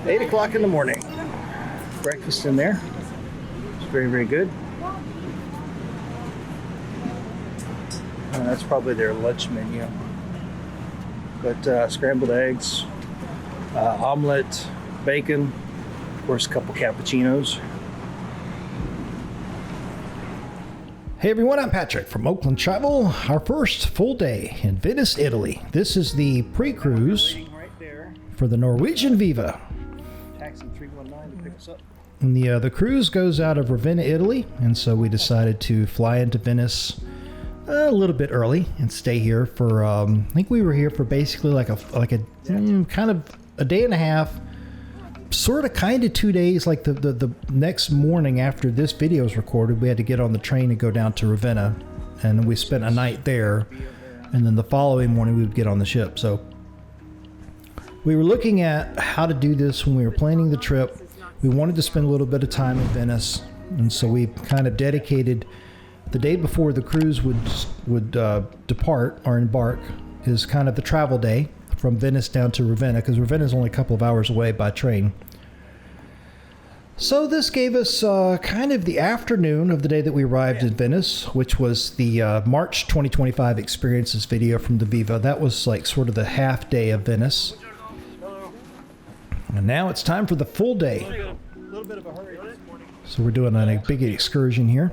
8 o'clock in the morning. Breakfast in there. It's very, very good. That's probably their lunch menu. But scrambled eggs, omelet, bacon, of course a couple cappuccinos. Hey everyone, I'm Patrick from Oakland Travel. Our first full day in Venice, Italy. This is the pre-cruise for the Norwegian Viva. Taxi 319 to pick us up. And the cruise goes out of Ravenna, Italy, and so we decided to fly into Venice a little bit early and stay here for I think we were here for basically like a kind of a day and a half, sort of kind of 2 days. Like the next morning after this video was recorded, we had to get on the train and go down to Ravenna, and we spent a night there, and then the following morning we would get on the ship. So we were looking at how to do this when we were planning the trip. We wanted to spend a little bit of time in Venice, and so we kind of dedicated the day before the cruise would depart or embark is kind of the travel day from Venice down to Ravenna, because Ravenna is only a couple of hours away by train. So this gave us kind of the afternoon of the day that we arrived in Venice, which was the March 2025 experiences video from the Viva. That was like sort of the half day of Venice. And now it's time for the full day. So we're doing a big excursion here.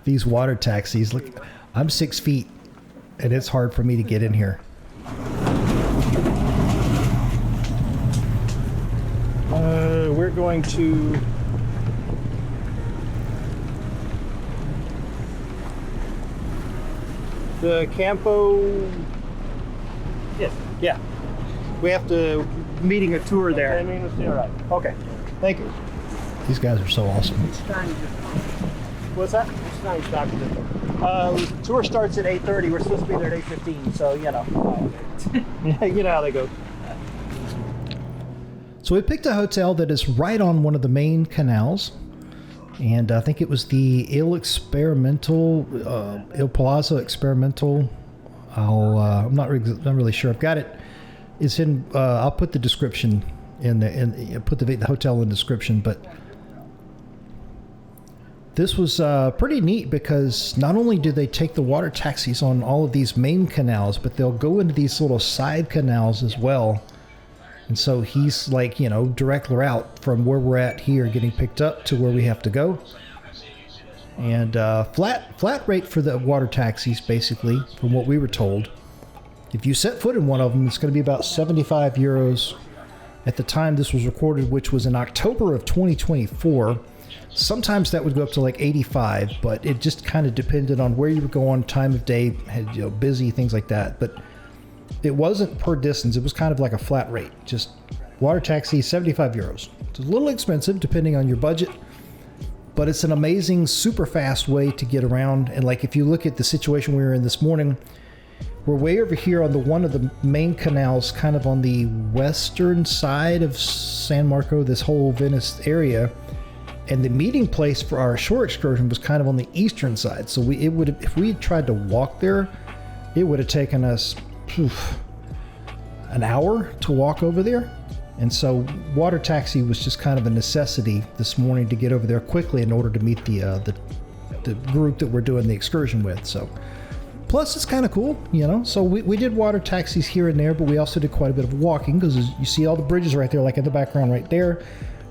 These water taxis, look, I'm 6 feet and it's hard for me to get in here. We're going to the Campo. Yes. Yeah. We have to meeting a tour there. Okay. Thank you. These guys are so awesome. What's that? Tour starts at 8:30. We're supposed to be there at 8:15, so you know. You know how they go. So we picked a hotel that is right on one of the main canals, and I think it was the Il Palazzo Experimental. I'm not really sure. I've got it. It's in. I'll put the description put the hotel in the description, but. This was pretty neat because not only do they take the water taxis on all of these main canals, but they'll go into these little side canals as well. And so he's like, you know, direct route from where we're at here getting picked up to where we have to go. And flat rate for the water taxis, basically, from what we were told. If you set foot in one of them, it's going to be about 75 euros at the time this was recorded, which was in October of 2024. Sometimes that would go up to like 85, but it just kind of depended on where you were going, time of day, busy, things like that. But it wasn't per distance. It was kind of like a flat rate. Just water taxi, 75 euros. It's a little expensive depending on your budget, but it's an amazing, super fast way to get around. And like if you look at the situation we were in this morning, we're way over here on one of the main canals, kind of on the western side of San Marco, this whole Venice area. And the meeting place for our shore excursion was kind of on the eastern side. So if we had tried to walk there, it would have taken us an hour to walk over there. And so water taxi was just kind of a necessity this morning to get over there quickly in order to meet the group that we're doing the excursion with. So plus it's kind of cool, you know. So we did water taxis here and there, but we also did quite a bit of walking because you see all the bridges right there, like in the background right there.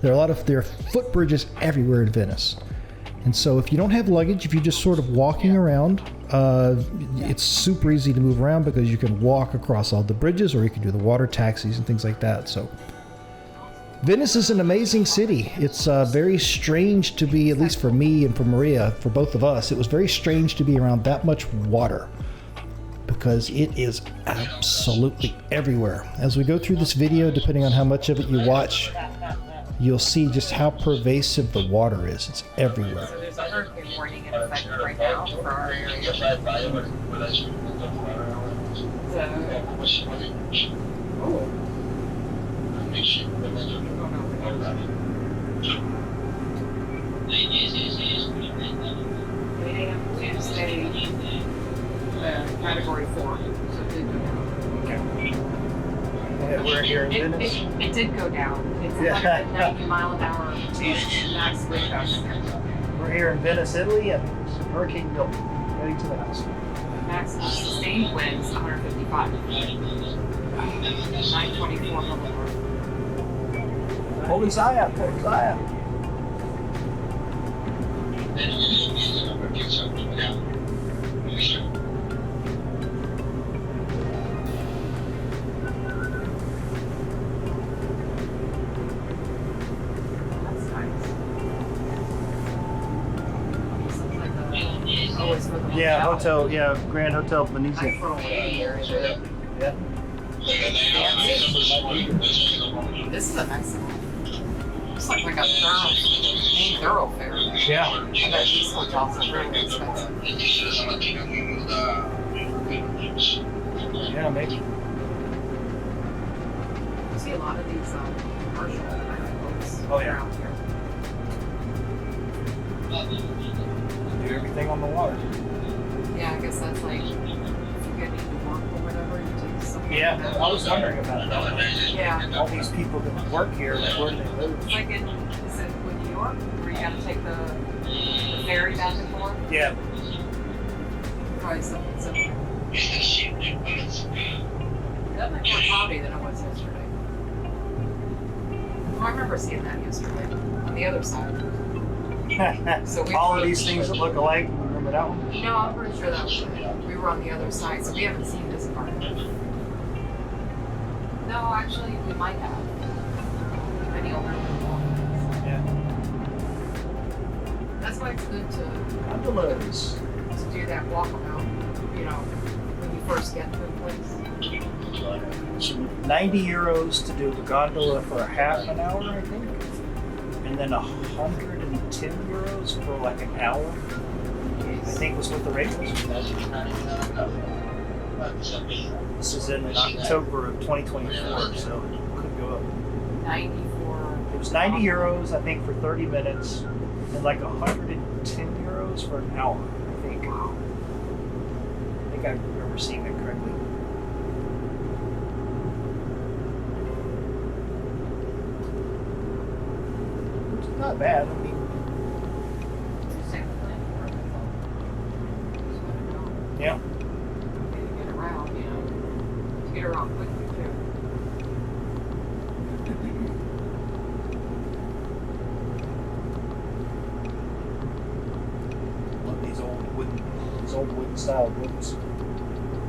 There are footbridges everywhere in Venice. And so if you don't have luggage, if you're just sort of walking around, it's super easy to move around because you can walk across all the bridges, or you can do the water taxis and things like that. So Venice is an amazing city. It's very strange to be, at least for me and for Maria, for both of us, it was very strange to be around that much water because it is absolutely everywhere. As we go through this video, depending on how much of it you watch, you'll see just how pervasive the water is. It's everywhere. So there's a hurricane warning in effect right now for our area. Category 4. So it did go down. Okay. Yeah, we're here in Venice. It did go down. It's Yeah. 190 mile an hour max wind gust. We're here in Venice, Italy, and Hurricane Milton heading to the house. Max sustained winds 155. 924 millibar. Hold his eye out, hold his eye out. That's nice. Oh, it's for the Yeah, hotel. Grand Hotel I Venetian. throw away here. Yeah. This is a nice one. It's like a main thoroughfare. Yeah. I bet these hotels are really expensive. Yeah, maybe. You see a lot of these commercial kind of boats Oh, yeah. around here. Do everything on the water. Yeah, I guess that's like if you get into work or whatever, you take something. Yeah, like that. I was wondering about that. Yeah. All these people that work here, like, where do they live? It's like is it with New York where you got to take the ferry back and forth? Yeah. Probably something similar. That might be more cloudy than it was yesterday. Oh, I remember seeing that yesterday on the other side. So we All of these things that look alike, you remember that one? No, I'm pretty sure that was it. We were on the other side, so we haven't seen this part of it. No, actually, we might have. Depending on where we're going. Yeah. That's why it's good to Gondolas. do that walkabout, you know, when you first get to a place. So 90 euros to do the gondola for a half an hour, I think. And then 110 euros for like an hour, I think was what the rate was. This is in October of 2024, so it could go up. 94. It was 90 euros, I think, for 30 minutes, and like 110 euros for an hour, I think. Wow. I think I remember seeing that correctly. Which is not bad. I mean, Same thing. yeah. To get around, you know, to get around quickly too. Love these old wooden style boats.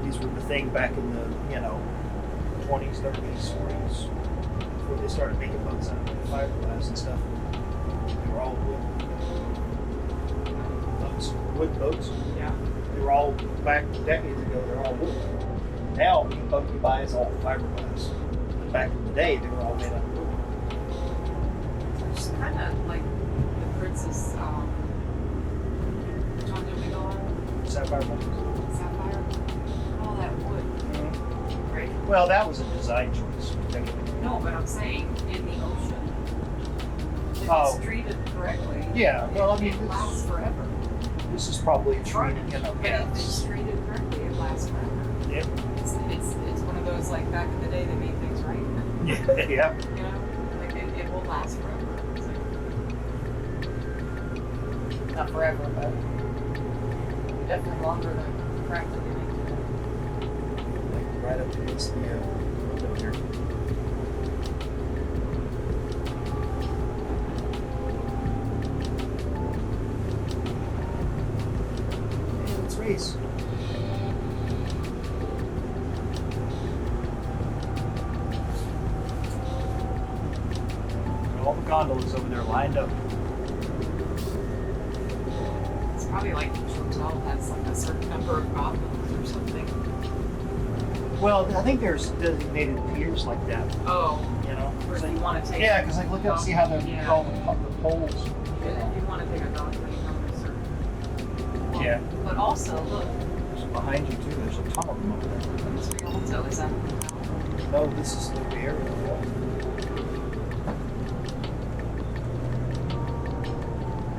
These were the thing back in the 20s, 30s, 40s, before they started making boats out of fiberglass and stuff. They were all wood boats. Yeah. They were all back decades ago. They're all wood. Now the boat you buy is all fiberglass. But back in the day, they were all made out of wood. It's kind of like the Princess, which one did we go on? Sapphire boats. Sapphire? All that wood, right? Well, that was a design choice. No, but I'm saying in the ocean. If Oh. it's treated correctly, Yeah, well, I mean, it lasts forever. this is probably a tree, But if it's treated correctly, it lasts forever. Yeah. It's one of those like back in the day they made things right. Yeah. Yeah. You know, like it will last forever. It's like, not forever, but definitely longer than crap that they make today. Like right up against the window here. Hey, let's race. All the gondolas over there lined up. It's probably like each hotel has like a certain number of gondolas or something. Well, I think there's designated piers like that, Oh, you know? or if you want to take. Yeah, because like look up, see how they're Yeah. all the poles. If you want to take a gondola, you come to a certain. Well, Yeah. But also, look, Behind you too, there's a ton of them over there. this hotel is that a hotel? No, this is the area.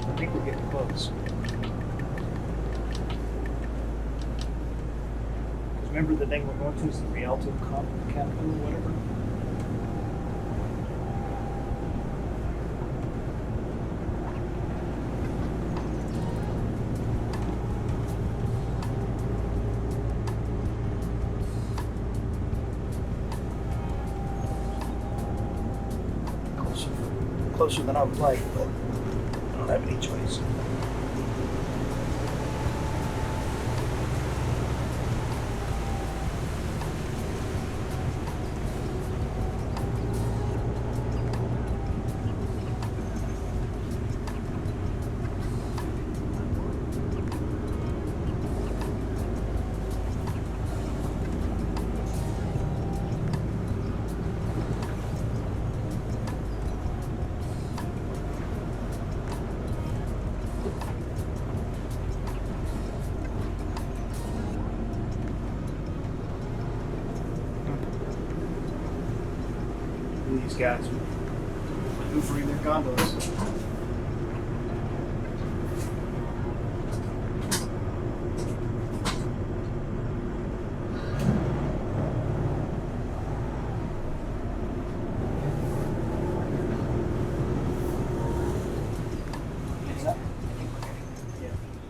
I think we're getting close. remember the thing we're going to is the Rialto capital or whatever. Closer than I would like, but I don't have any choice. These guys maneuvering their gondolas.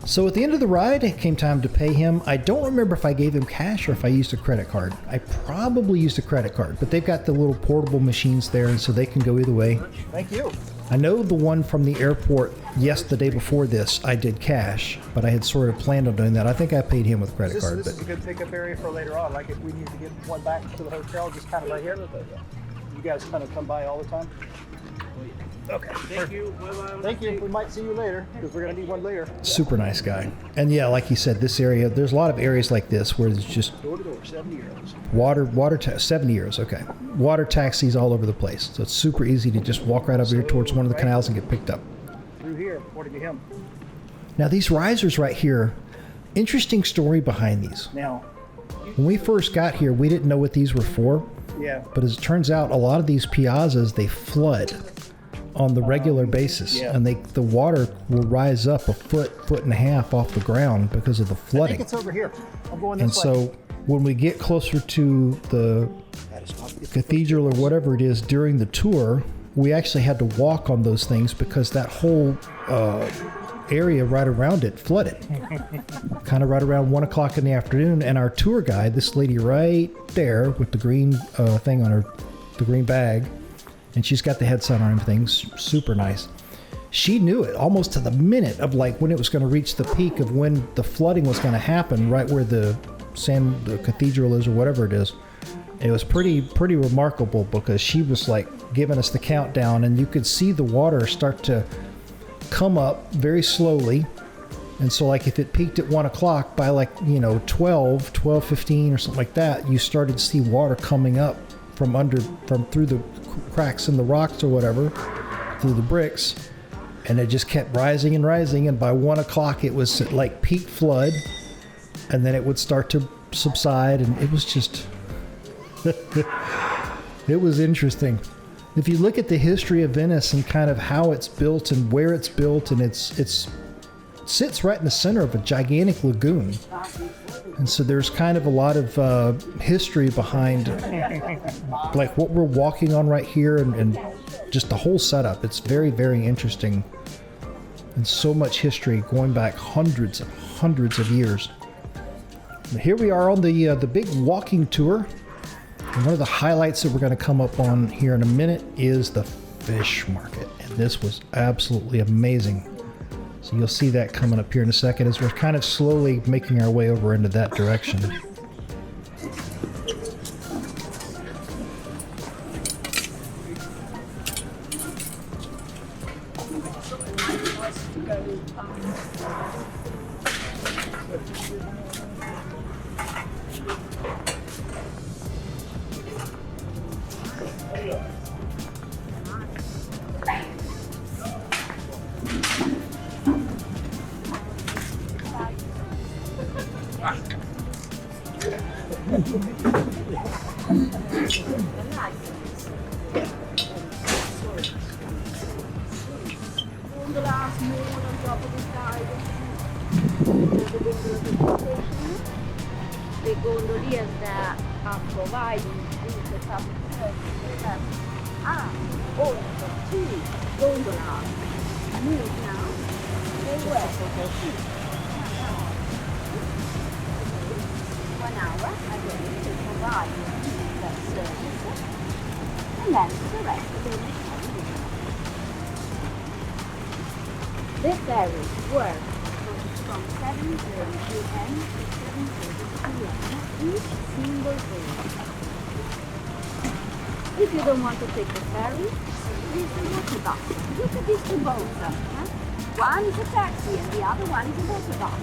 So at the end of the ride, it came time to pay him. I don't remember if I gave him cash or if I used a credit card. I probably used a credit card, but they've got the little portable machines there, and so they can go either way. Thank you. I know the one from the airport, the day before this, I did cash, but I had sort of planned on doing that. I think I paid him with credit card. This is a good pickup area for later on. Like if we need to get one back to the hotel, just kind of right here. You guys kind of come by all the time. Okay. Thank you. Bye-bye. Thank you. We might see you later because we're gonna need one later. Super nice guy. And yeah, like you said, this area, there's a lot of areas like this where there's just Door to door, 70 €70, euros. okay. Water taxis all over the place. So it's super easy to just walk right over here towards one of the canals and get picked up. Through here, according to him. Now these risers right here, interesting story behind these. Now, When we first got here, we didn't know what these were for. yeah. But as it turns out, a lot of these piazzas, they flood on the regular basis, yeah. and the water will rise up a foot and a half off the ground because of the I think flooding. it's over here. I'm going And this way. so when we get closer to the cathedral or whatever it is during the tour, we actually had to walk on those things because that whole area right around it flooded. Kind of right around 1 o'clock in the afternoon, and our tour guide, this lady right there with the green thing on her, the green bag, and she's got the headset on and everything, super nice. She knew it almost to the minute of like when it was going to reach the peak of when the flooding was going to happen, right where the cathedral is or whatever it is. It was pretty remarkable because she was like giving us the countdown, and you could see the water start to come up very slowly. And so like if it peaked at 1 o'clock, by like 12:15 or something like that, you started to see water coming up from through the cracks in the rocks or whatever, through the bricks, and it just kept rising and rising, and by 1 o'clock it was at like peak flood, and then it would start to subside, and it was just it was interesting. If you look at the history of Venice and kind of how it's built and where it's built, and it sits right in the center of a gigantic lagoon. And so there's kind of a lot of history behind like what we're walking on right here, and just the whole setup. It's very, very interesting, and so much history going back hundreds of years. And here we are on the big walking tour. And one of the highlights that we're going to come up on here in a minute is the fish market. And this was absolutely amazing. So you'll see that coming up here in a second as we're kind of slowly making our way over into that direction. gondoliers that are providing this public service. Also two gondolas move now. They were 1 hour a day to provide that service, and then the rest of the the ferries work from 7:30 a.m. to 7:30 p.m. each single day. If you don't want to take the ferry, there's the water bus. Look at these two boats. One is a taxi and the other one is a water bus.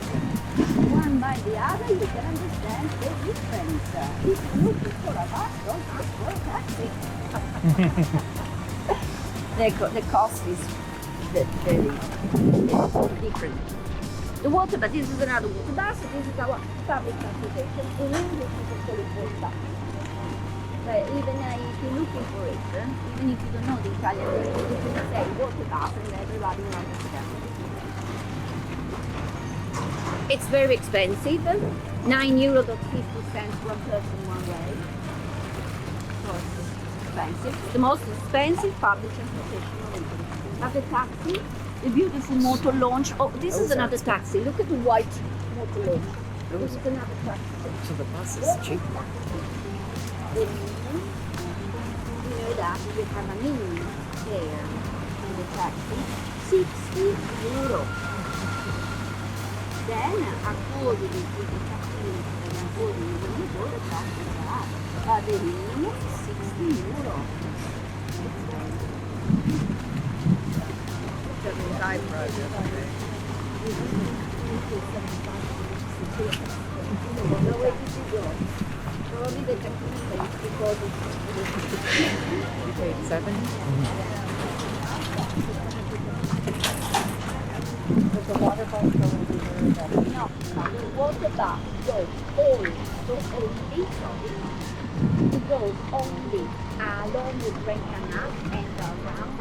One by the other, you can understand the difference. If you're looking for a bus, don't ask for a taxi. The cost is very different. The water, but this is another water bus. This is our public transportation. In English, we call it water bus. But even if you're looking for it, even if you don't know the Italian language, you can say water bus and everybody will understand. It's very expensive. €9.50 one person one way. So it's expensive. It's the most expensive public transportation in Italy. But the taxi, the beautiful motor launch. Oh, this is another taxi. Look at the white motor launch. This is another taxi. So the bus is cheap. You know that you have a minimum fare in the taxi, €60. Then, according to the taxi and according to the go, the taxis are, but the minimum is €60. 75 project. So where did you go? Probably the taxi place because You paid 7? Does the water bus go over there? no, the water bus goes only, it goes only along the Grand Canal and around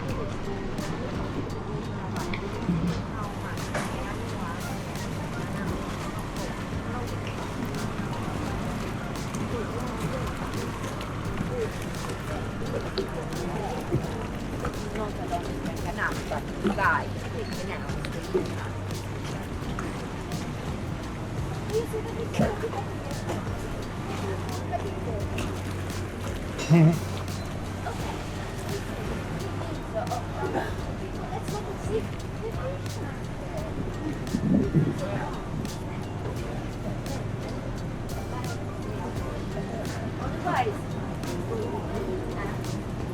not along the Grand Canal, but by the canals. Otherwise,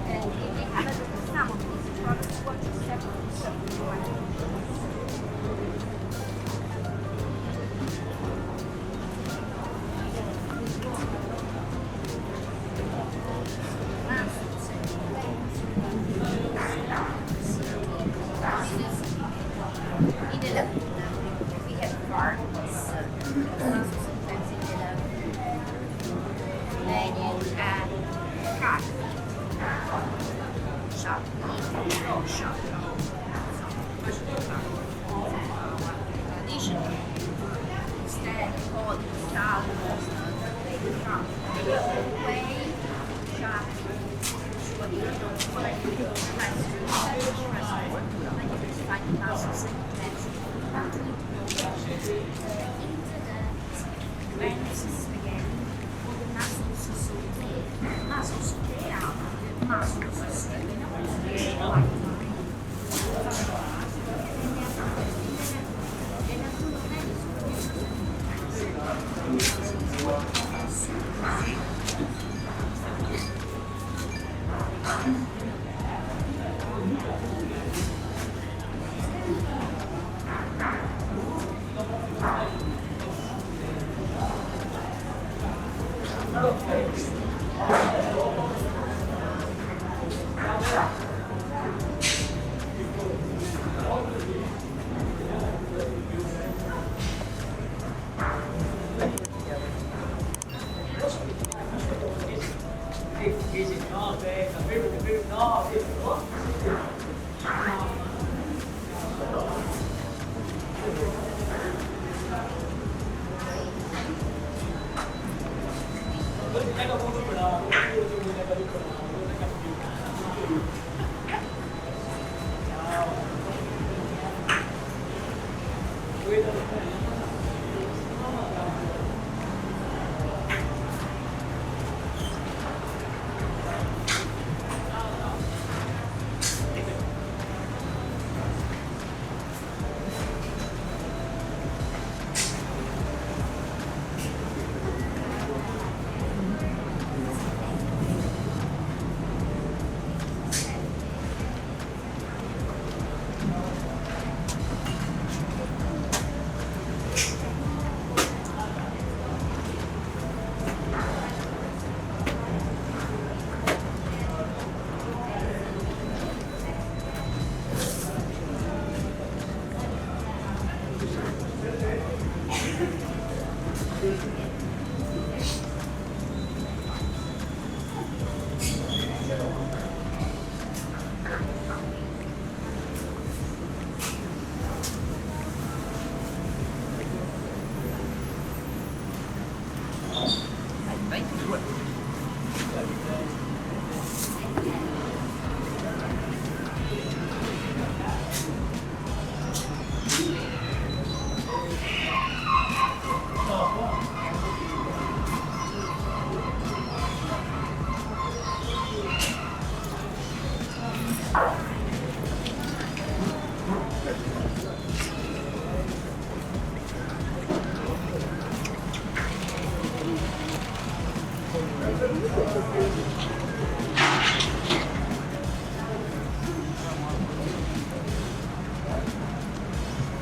and if they have some of these products, what is separate.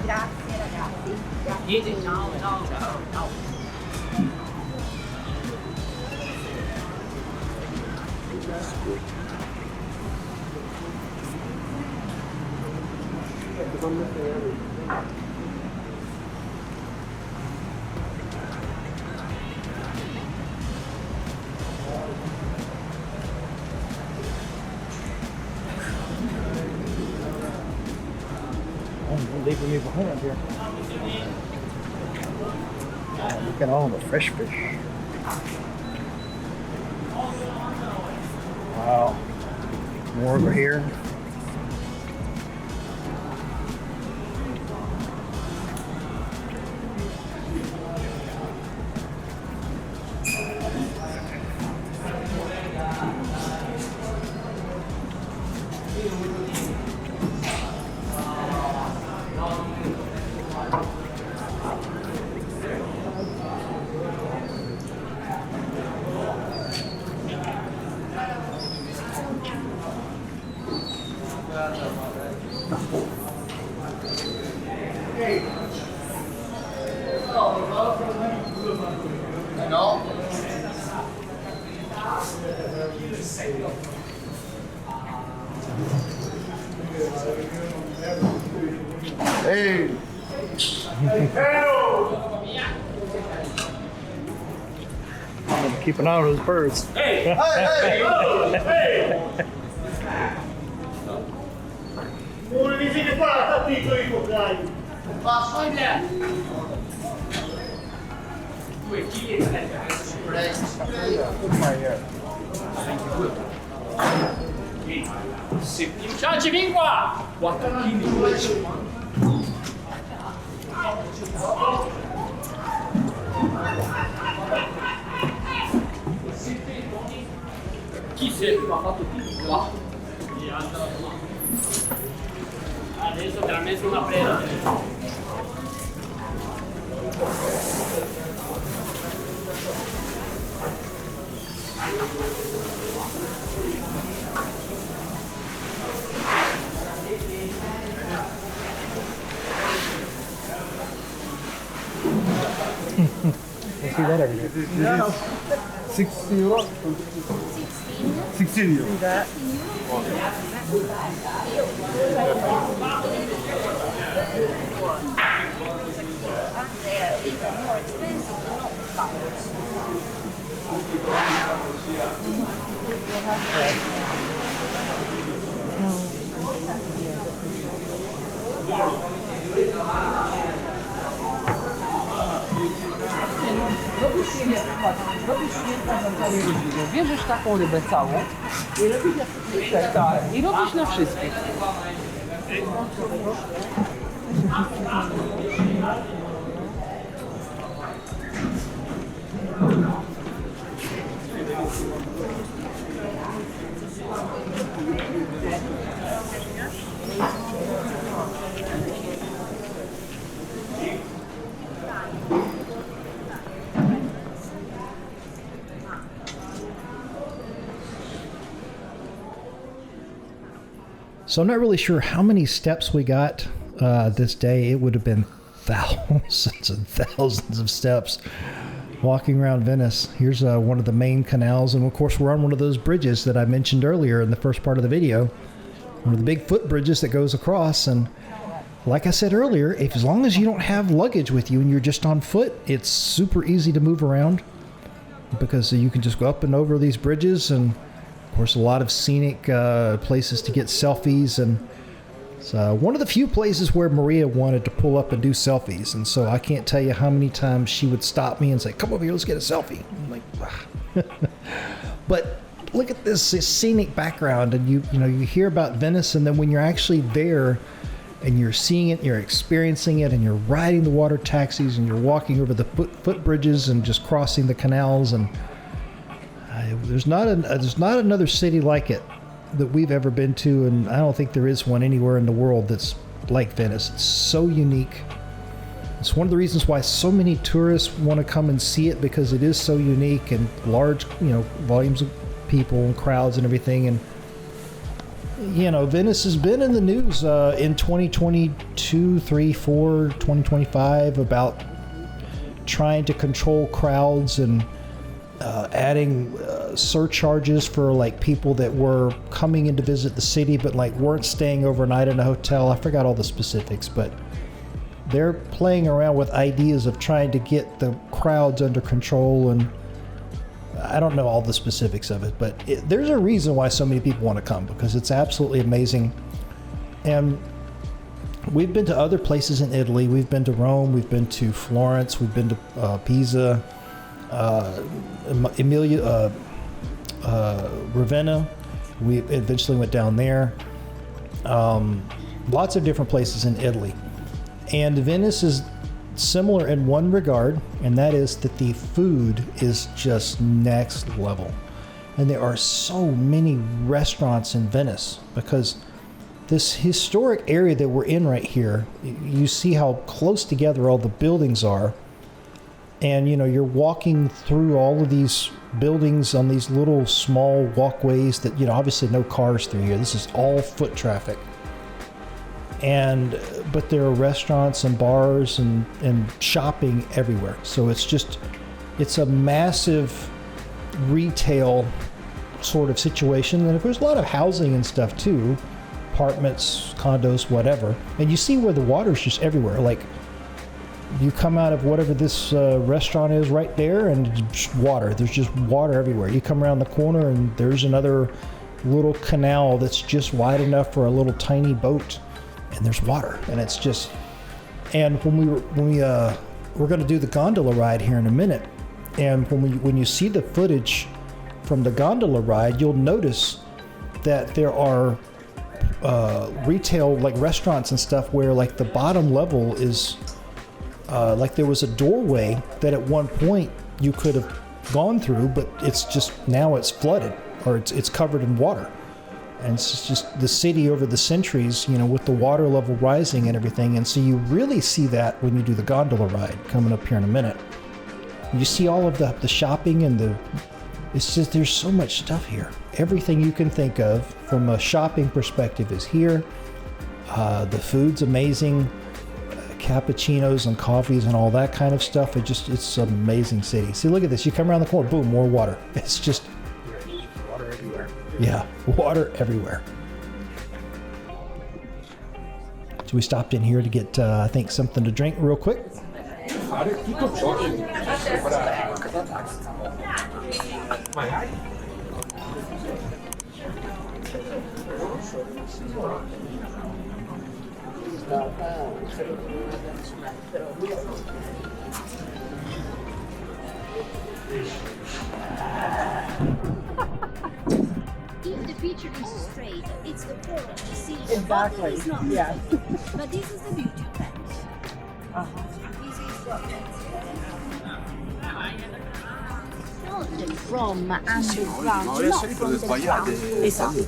Grazie ragazzi. Niente, ciao, ciao, ciao, ciao. Don't leave me behind here. Oh, look at all the fresh fish. Wow. More over here. Hey! I'm gonna keep an eye on those birds. Hey! Hey! Hey! Hey! Uno dice che qua sta piccolo i contrari. Passo in là. 2 kg e 3. Right here. Ciao, vieni qua! 4 kg. Chi se mi ha fatto tutto qua? Adesso te l'ha messo una presa. I see that every day. No. 6 euro. 16 euro. See that? Robisz święta zarządzanie rodziną, bierzesz taką rybę całą i robisz na wszystkich. So I'm not really sure how many steps we got this day. It would have been thousands and thousands of steps walking around Venice. Here's one of the main canals, and of course we're on one of those bridges that I mentioned earlier in the first part of the video. One of the big footbridges that goes across, and like I said earlier, as long as you don't have luggage with you and you're just on foot, it's super easy to move around because you can just go up and over these bridges, and of course a lot of scenic places to get selfies. And it's one of the few places where Maria wanted to pull up and do selfies, and so I can't tell you how many times she would stop me and say, "Come over here, let's get a selfie." I'm like, wow. But look at this scenic background, and you hear about Venice, and then when you're actually there and you're seeing it, you're experiencing it, and you're riding the water taxis, and you're walking over the footbridges and just crossing the canals, and there's not another city like it that we've ever been to, and I don't think there is one anywhere in the world that's like Venice. It's so unique. It's one of the reasons why so many tourists want to come and see it, because it is so unique, and large, volumes of people and crowds and everything. And Venice has been in the news in 2022, 3, 4, 2025 about trying to control crowds and adding surcharges for like people that were coming in to visit the city but like weren't staying overnight in a hotel. I forgot all the specifics, but they're playing around with ideas of trying to get the crowds under control, and I don't know all the specifics of it, but there's a reason why so many people want to come, because it's absolutely amazing. And we've been to other places in Italy. We've been to Rome, we've been to Florence, we've been to Pisa, Ravenna. We eventually went down there. Lots of different places in Italy. And Venice is similar in one regard, and that is that the food is just next level. And there are so many restaurants in Venice, because this historic area that we're in right here, you see how close together all the buildings are. And you're walking through all of these buildings on these little small walkways that obviously no cars through here. This is all foot traffic. But there are restaurants and bars and shopping everywhere. So it's a massive retail sort of situation. And there's a lot of housing and stuff too, apartments, condos, whatever. And you see where the water's just everywhere. Like, you come out of whatever this restaurant is right there, and it's just water. There's just water everywhere. You come around the corner, and there's another little canal that's just wide enough for a little tiny boat, and there's water. And it's just, and we're going to do the gondola ride here in a minute, and when you see the footage from the gondola ride, you'll notice that there are retail, like restaurants and stuff, where like the bottom level is like there was a doorway that at one point you could have gone through, but it's just now it's flooded, or it's covered in water. And it's just the city over the centuries, with the water level rising and everything. And so you really see that when you do the gondola ride coming up here in a minute. You see all of the shopping and it's just, there's so much stuff here. Everything you can think of from a shopping perspective is here. The food's amazing. Cappuccinos and coffees and all that kind of stuff. It's an amazing city. See, look at this. You come around the corner, boom, more water. It's just water everywhere. Yeah, water everywhere. So we stopped in here to get, I think, something to drink real quick. If the picture is straight, it's the pole of the sea. The Exactly, bottom is not yeah. straight. But this is the beauty of Venice. This is what not from underground, not from the ground. Esatto.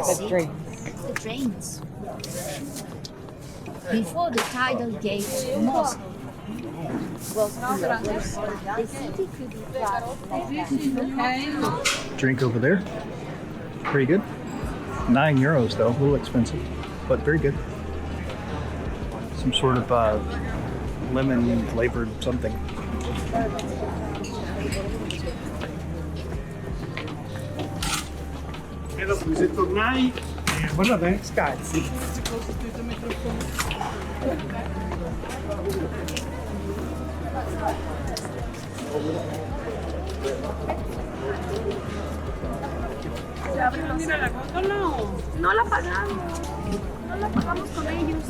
The drains. The drains. Before the tidal gate, most was the city could be flooded like that. Drink over there. Pretty good. €9 though, a little expensive, but very good. Some sort of lemon flavored something. E dopo se tornai, guardate, Scalzi. No la pagamos. No la pagamos con ellos.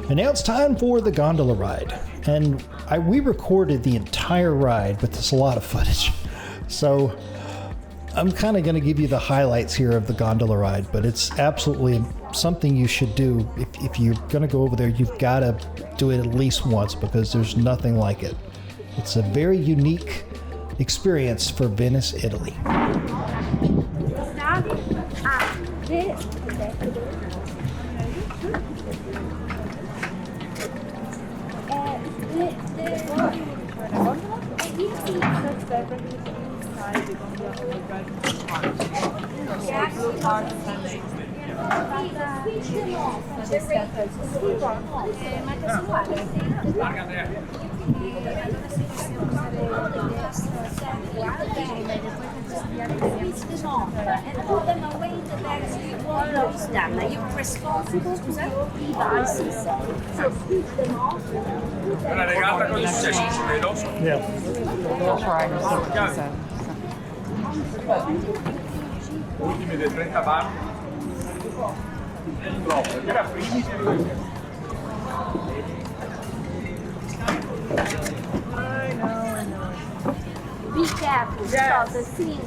And now it's time for the gondola ride. And we recorded the entire ride, but there's a lot of footage. So I'm kind of going to give you the highlights here of the gondola ride, but it's absolutely something you should do. If you're going to go over there, you've got to do it at least once because there's nothing like it. It's a very unique experience for Venice, Italy. And put them away in the bags you want those done. You're responsible for the devices. So switch them off. una regata con gli successi, vero? Yeah. We'll try to see what he said. Ultimi dei 30 bar. Troppo, era primi Be careful because the sea is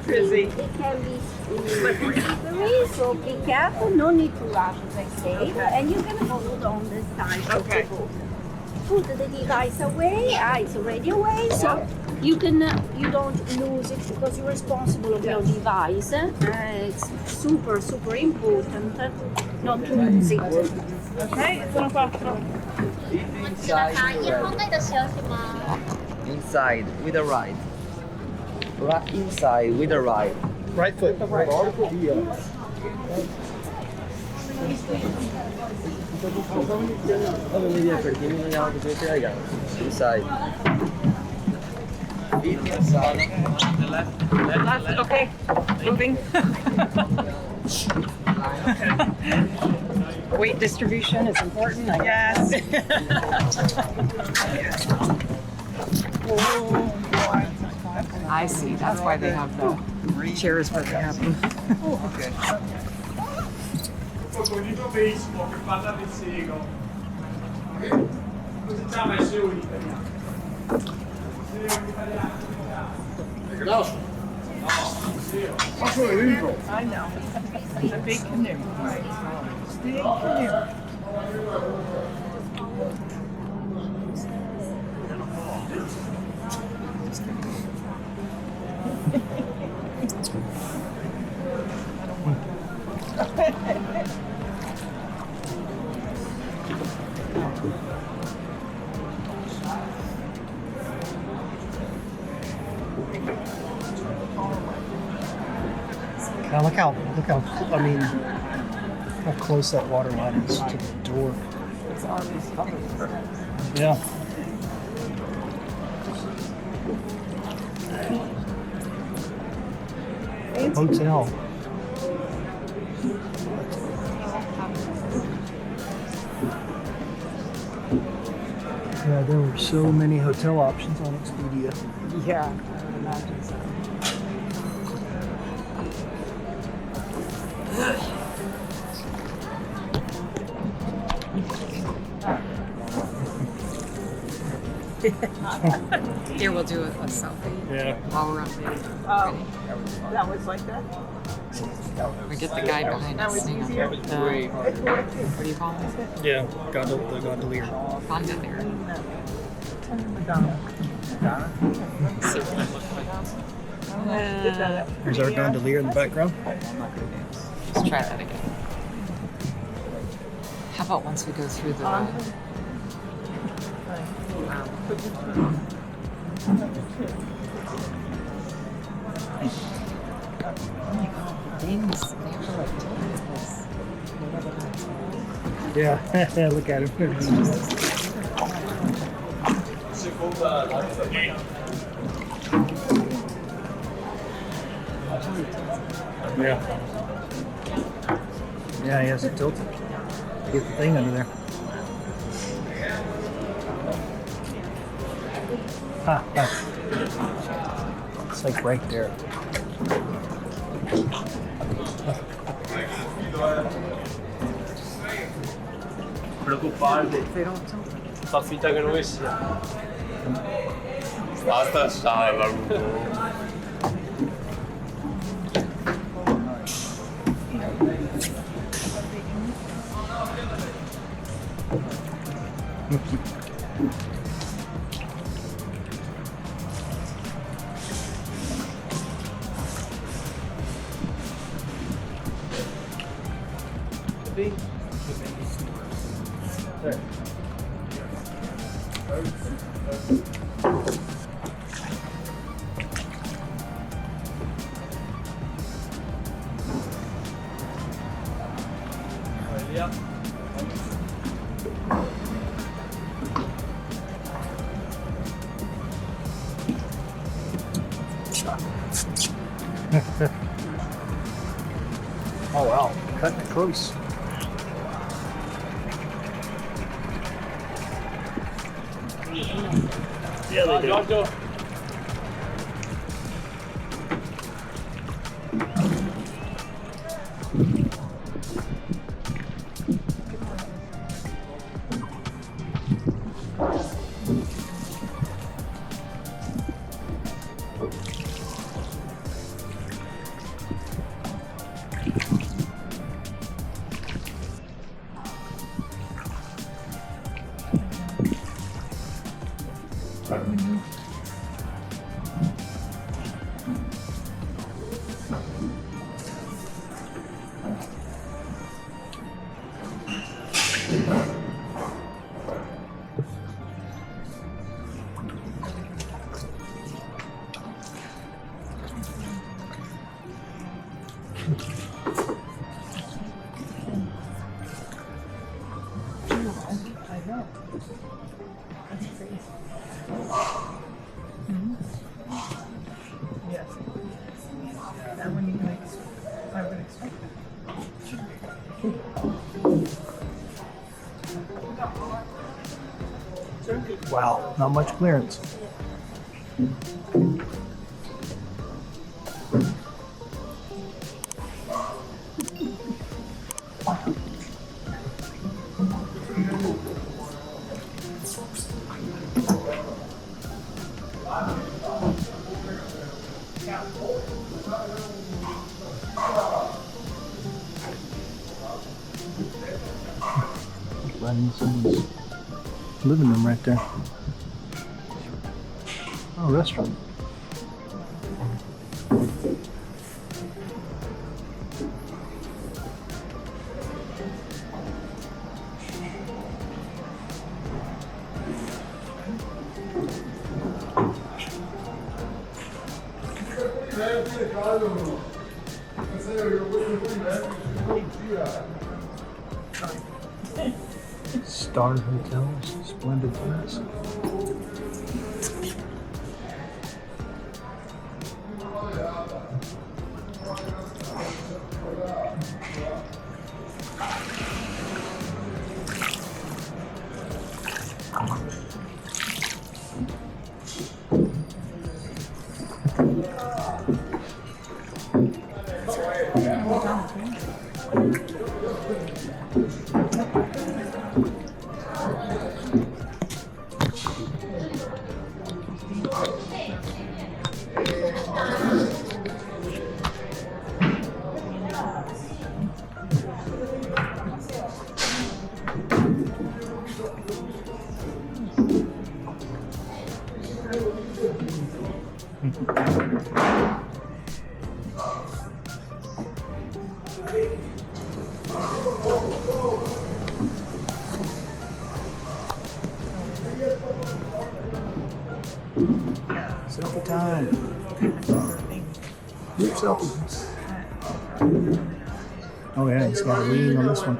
freezing. It can be slippery, so be careful. No need to rush, as I say. And you can hold on the side of the boat. Put the device away. It's already away, so you don't lose it because you're responsible of your device. It's super important not to lose it. Ok, sono quattro. Inside with a right. Inside with a right. Right foot. Inside. Feet inside. Left, okay. Moving. Weight distribution is important, I guess. I see, that's why they have the chairs where they have them. Topolino Baseball che parla del sego. Cosa si chiama il seo in italiano? I know. It's a big canoe. Big canoe. Now look how I mean how close that water line is to the door. It's always covered. Yeah. Hotel. Yeah, there were so many hotel options on Expedia. Yeah, I would imagine so. Here, we'll do a selfie Yeah. while we're on video. Oh, that was like that? We get the guy behind us. Hang on. What do you call him? Yeah, the gondolier. Gondolier. Madonna. See what he looks like. There's our gondolier in the background. Let's try that again. How about once we go through the things? They have to like tell us this. Yeah, look at him. Yeah. Yeah, he has it tilted. Get the thing under there. It's like right there. Preoccupante. Fa finta che non è sia. Basta stare, Oh wow, cutting it close. Yeah, they do. Yes. That one you can I would expect that. Wow, not much clearance. right in someone's living room right there. Oh, restaurant. Star hotels, splendid place. Selfie time. Group selfie. Oh yeah, he's got a lean on this one.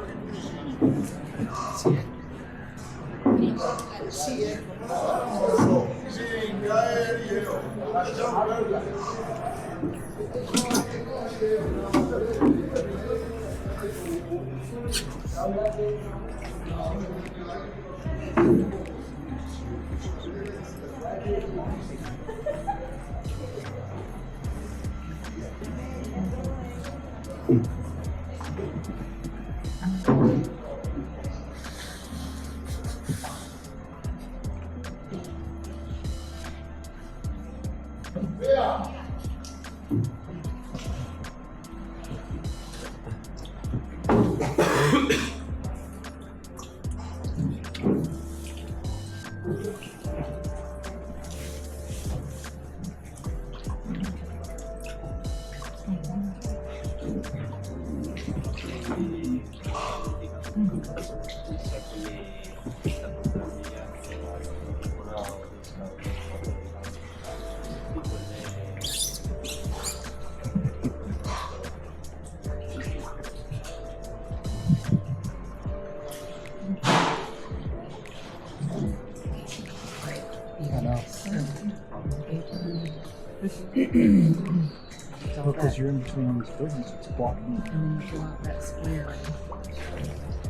Well, because you're in between all these buildings, it's blocking. And then you go out that square.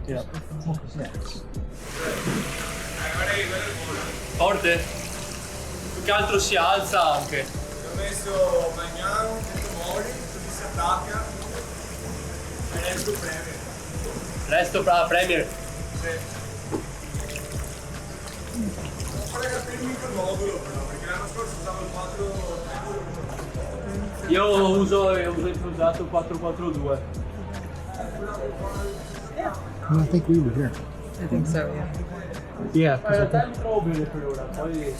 Yeah. Well, 'cause that's Forte? Più che altro si alza anche. Ho messo Magnano, Mori, così si attacca. E resto Premier. Resto Premier. Sì. Non fare capire il modulo però, perché l'anno scorso usavo il 4. Io uso improvvisato 442. I think we were here. I think so, yeah. Yeah. Ma in realtà mi trovo bene per ora, poi...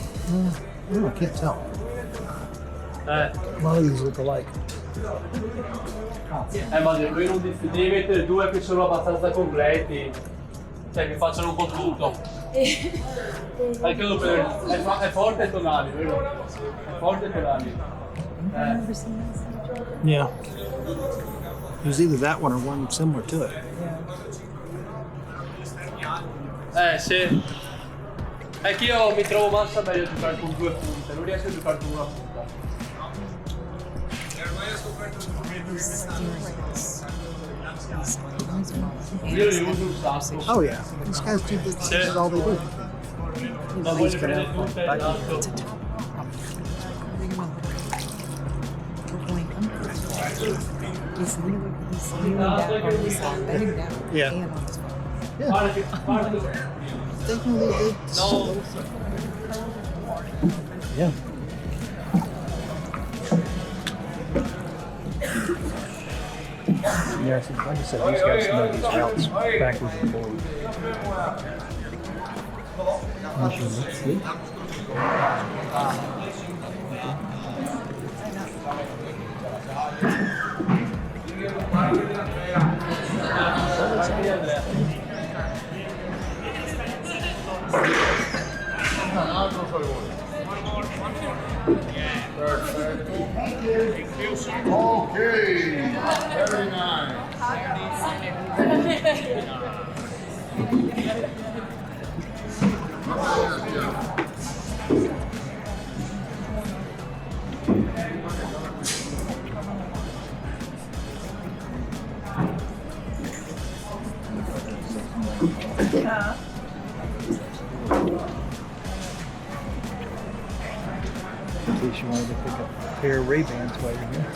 I can't tell. A lot of these look alike. Ma noi non devi mettere due che sono abbastanza completi. Cioè che facciano un po' tutto. Anche è forte e tonali, vero? È forte e tonali. Yeah. It was either that one or one similar to it. Sì. È che io mi trovo massa meglio a giocare con due punte, non riesco a giocare con una punta. Io li uso un sacco. Oh yeah. These guys do this. This is all they do. Non voglio prendere tutte e tanto. He's leaning back on his side, bending down, Yeah. hand on his phone. No. Yeah. Yeah, so like I said, these guys know these routes backwards and forwards. Okay, very nice. In case you wanted to pick up a pair of Ray-Bans while you're here.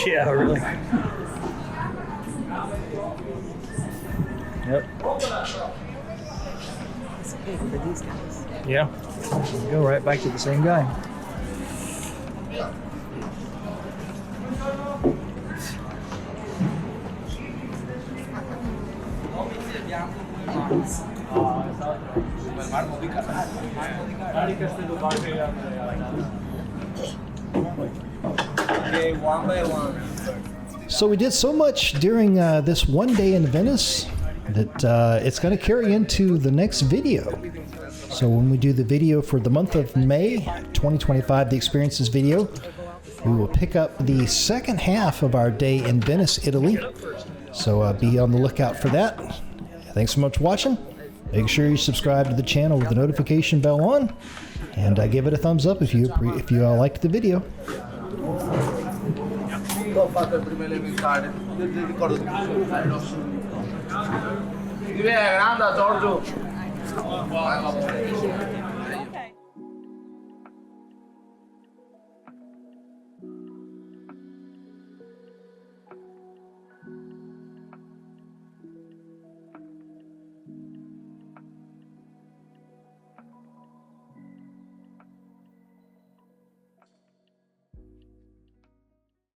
Yeah, really. Yep. It's big for these guys. Yeah. We go right back to the same guy. Okay, one by one. So we did so much during this one day in Venice that it's going to carry into the next video. So when we do the video for the month of May 2025, the experiences video, we will pick up the second half of our day in Venice, Italy. So be on the lookout for that. Thanks so much for watching. Make sure you subscribe to the channel with the notification bell on, and give it a thumbs up if you liked the video. Ho fatto il primo elementare, io ti ricordo tutto. Grande Giorgio.